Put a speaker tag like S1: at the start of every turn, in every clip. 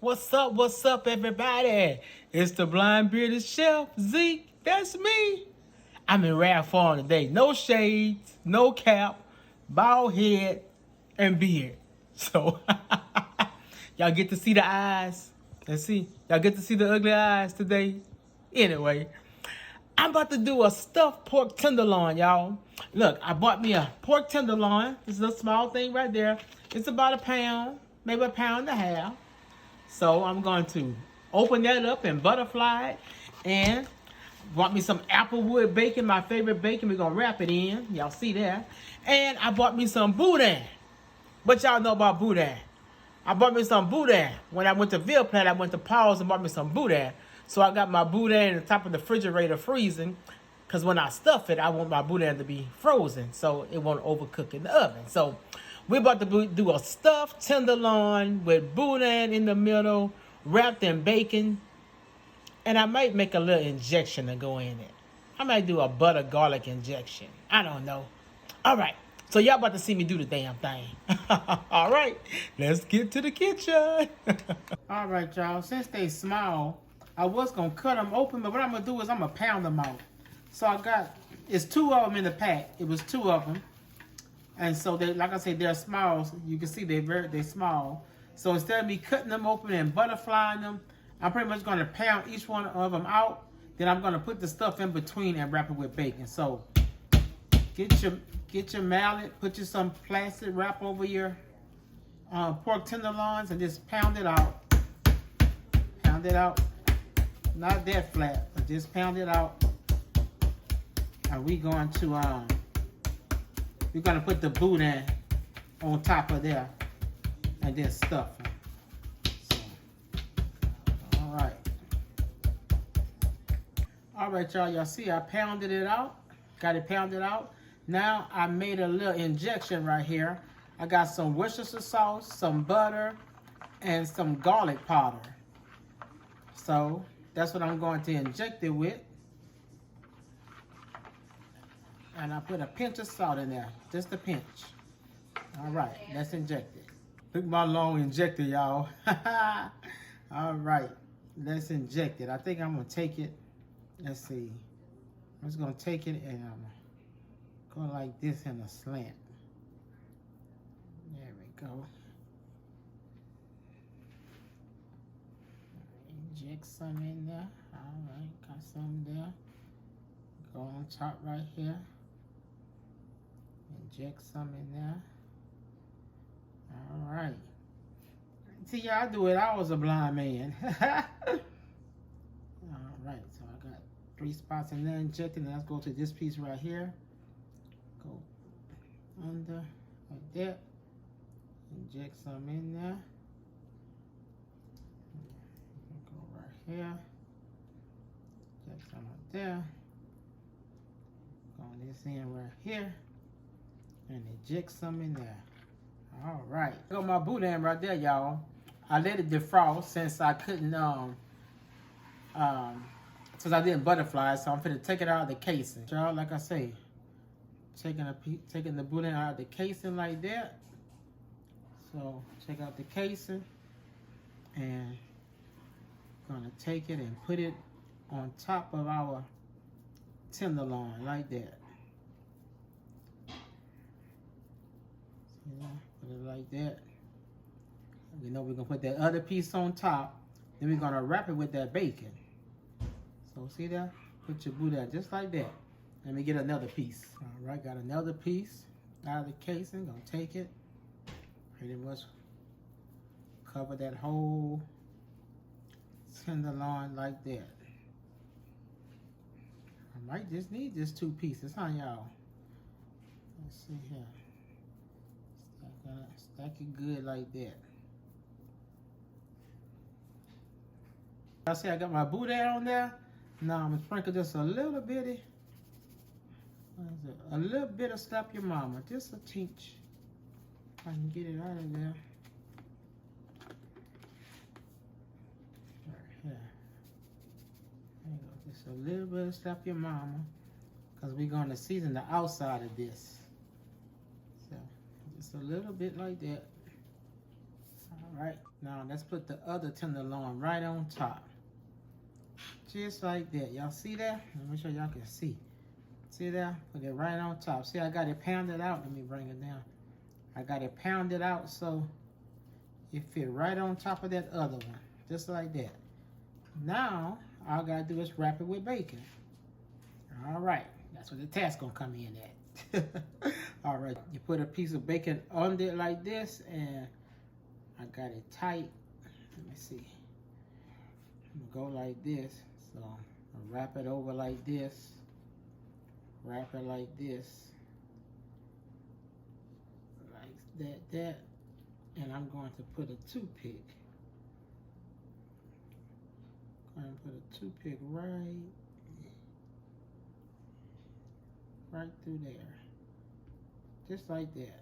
S1: What's up, everybody? It's the Blind Bearded Chef Zeke. That's me. I'm in rare form today. No shades, no cap, bald head, and beard. So, y'all get to see the eyes. Let's see. Y'all get to see the ugly eyes today. Anyway, I'm about to do a stuffed pork tenderloin, y'all. Look, I bought me a pork tenderloin. This is a small thing right there. It's about a pound, maybe a pound and a half. So I'm going to open that up and butterfly it. And bought me some applewood bacon, my favorite bacon. We're going to wrap it in. Y'all see that. And I bought me some Boudin. What y'all know about Boudin? I bought me some Boudin. When I went to Ville Platte, I went to Paul's and bought me some Boudin. So I got my Boudin in the top of the refrigerator freezing. Because when I stuff it, I want my Boudin to be frozen. So it won't overcook in the oven. So we're about to do a stuffed tenderloin with Boudin in the middle, wrapped in bacon. And I might make a little injection to go in it. I might do a butter garlic injection. I don't know. All right. So y'all about to see me do the damn thing. All right. Let's get to the kitchen. All right, y'all. Since they small, I was going to cut them open. But what I'm going to do is I'm going to pound them out. So it's 2 of them in the pack. It was 2 of them. And so, they, like I said, they're small. So you can see they're small. So instead of me cutting them open and butterflying them, I'm pretty much going to pound each one of them out. Then I'm going to put the stuff in between and wrap it with bacon. So get your mallet, put you some plastic wrap over your pork tenderloins and just pound it out. Pound it out. Not that flat, but just pound it out. And we're going to put the Boudin on top of there and then stuff them. So, all right, y'all see I pounded it out. Got it pounded out. Now I made a little injection right here. I got some Worcestershire sauce, some butter, and some garlic powder. So that's what I'm going to inject it with. And I put a pinch of salt in there, just a pinch. All right, let's inject it. Look at my long injector, y'all. All right, let's inject it. I think I'm gonna take it. Let's see. I'm just gonna take it and go like this in a slant. There we go. Inject some in there. All right, got some there. Go on top right here. Inject some in there. All right. See, y'all do it. I was a blind man. All right. So I got 3 spots in there injected. Now let's go to this piece right here. Go under like that. Inject some in there. Go right here. Inject some right there. Go on this end right here. And inject some in there. All right. Got my Boudin right there, y'all. I let it defrost since I couldn't, since I didn't butterfly, so I'm finna take it out of the casing. Y'all, like I say, taking the Boudin out of the casing like that. So, take out the casing. And gonna take it and put it on top of our tenderloin like that. Yeah, put it like that. We know we're gonna put that other piece on top. Then we're gonna wrap it with that bacon. So see that? Put your Boudin just like that. Let me get another piece. All right, got another piece out of the casing. Gonna take it. Pretty much cover that whole tenderloin like that. I might just need just 2 pieces, huh, y'all? Let's see here. Stack it good like that. I see I got my Boudin on there. Now I'm gonna sprinkle just a little bitty. What is it? A little bit of Slap Your Mama, just a tinge. If I can get it out of there. Right here. There you go. Just a little bit of Slap Your Mama, because we're gonna season the outside of this. So just a little bit like that. All right. Now let's put the other tenderloin right on top. Just like that. Y'all see that? Let me make sure y'all can see. See that? Put it right on top. See, I got it pounded out. Let me bring it down. I got it pounded out so it fit right on top of that other one. Just like that. Now, all I gotta do is wrap it with bacon. All right. That's where the task gonna come in at. All right. You put a piece of bacon under it like this, and I got it tight. Let me see. I'm gonna go like this. So I'll wrap it over like this. Wrap it like this. Like that. And I'm going to put a toothpick. I'm going to put a toothpick right through there. Just like that.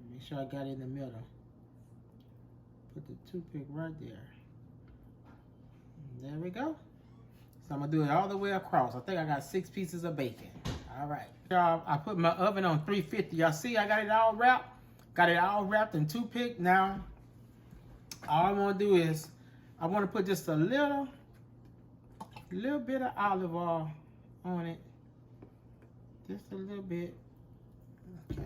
S1: Make sure I got it in the middle. Put the toothpick right there. And there we go. So I'm gonna do it all the way across. I think I got 6 pieces of bacon. All right. I put my oven on 350. Y'all see I got it all wrapped? Got it all wrapped in toothpick. Now, all I wanna do is, I wanna put just a little bit of olive oil on it. Just a little bit. Okay.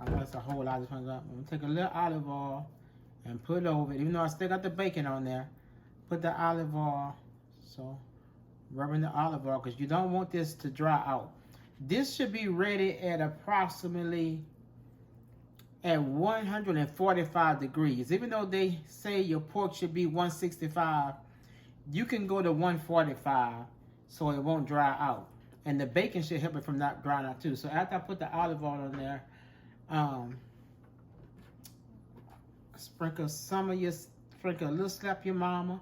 S1: That's a whole lot. I'm gonna take a little olive oil and put it over it. Even though I still got the bacon on there, put the olive oil. So, rubbing the olive oil because you don't want this to dry out. This should be ready at approximately at 145 degrees. Even though they say your pork should be 165, you can go to 145 so it won't dry out. And the bacon should help it from not drying out too. So after I put the olive oil on there, sprinkle a little slap your mama.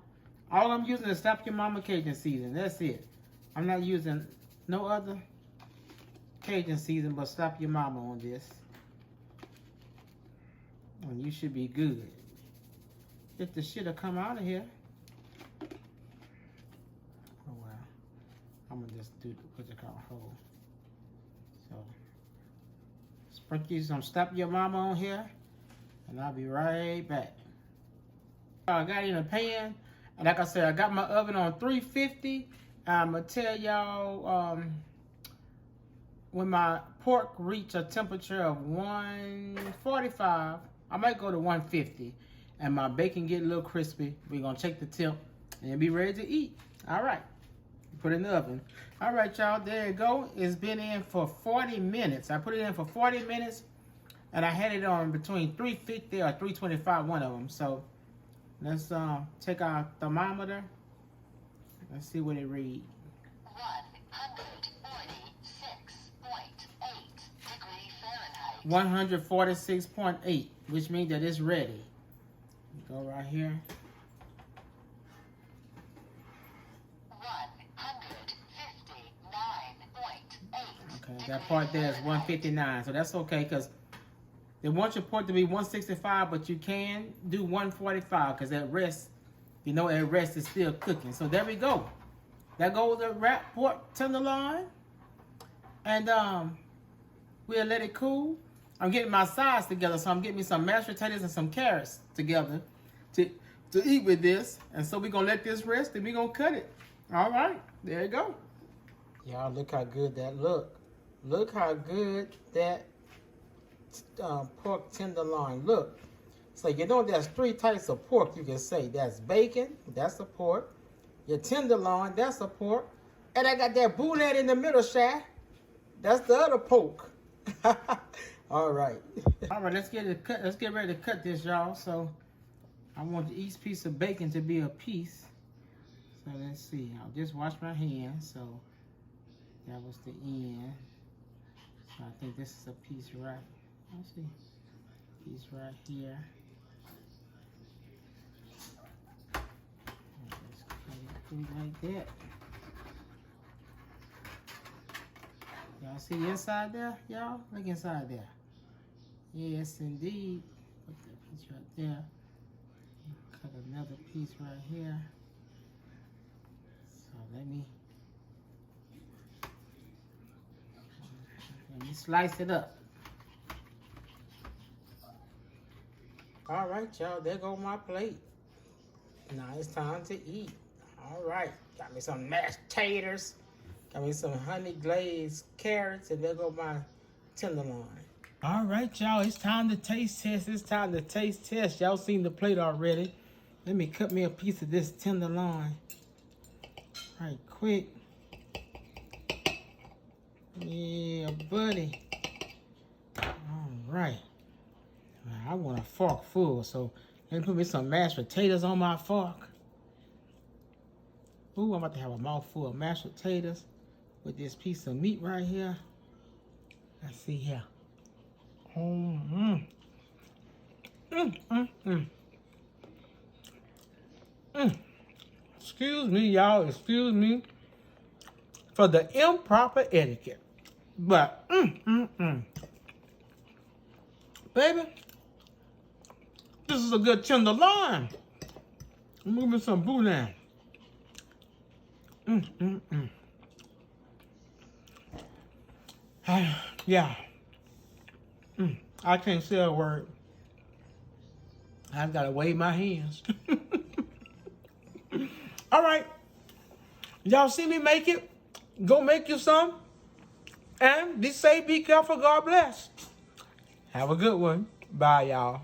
S1: All I'm using is slap your mama Cajun season. That's it. I'm not using no other Cajun season but slap your mama on this. And you should be good. If the shit'll come out of here. Oh well. I'm gonna just do what they call hold. So sprinkle some slap your mama on here. And I'll be right back. I got it in a pan. And like I said, I got my oven on 350. I'm going to tell y'all, when my pork reach a temperature of 145, I might go to 150. And my bacon get a little crispy. We're going to check the temp and be ready to eat. All right. Put it in the oven. All right, y'all. There you go. It's been in for 40 minutes. I put it in for 40 minutes. And I had it on between 350 or 325, one of them. So let's take our thermometer. Let's see what it reads. 146.8 degrees Fahrenheit. 146.8, which means that it's ready. Go right here. 159.8. Okay, that part there is 159, so that's okay because they want your pork to be 165, but you can do 145 because at rest, you know, at rest is still cooking. So there we go. That goes the wrapped pork tenderloin. And we'll let it cool. I'm getting my sides together, so I'm getting me some mashed potatoes and some carrots together to eat with this. And so we're going to let this rest and we're going to cut it. All right, there you go. Y'all, look how good that look. Look how good that pork tenderloin look. So you know there's 3 types of pork you can say. That's bacon, that's the pork. Your tenderloin, that's the pork. And I got that Boudin in the middle, Shy. That's the other pork. All right. All right, let's get ready to cut this, y'all. So I want each piece of bacon to be a piece. So let's see. I'll just wash my hands. So that was the end. So I think this is a piece right. Let's see. Piece right here. Just cut it through like that. Y'all see inside there, y'all? Look inside there. Yes, indeed. Put that piece right there. Cut another piece right here. So let me slice it up. All right, y'all. There go my plate. Now it's time to eat. All right. Got me some mashed taters. Got me some honey glazed carrots. And there go my tenderloin. All right, y'all. It's time to taste test. It's time to taste test. Y'all seen the plate already. Let me cut me a piece of this tenderloin. Right quick. Yeah, buddy. All right. I want a fork full, so let me put me some mashed potatoes on my fork. Ooh, I'm about to have a mouthful of mashed potatoes with this piece of meat right here. Let's see here. Excuse me, y'all. Excuse me for the improper etiquette. But, baby, this is a good tenderloin. I'm moving some Boudin. Yeah. I can't say a word. I've got to wave my hands. All right. Y'all see me make it? Go make you some. And be safe, be careful, God bless. Have a good one. Bye, y'all.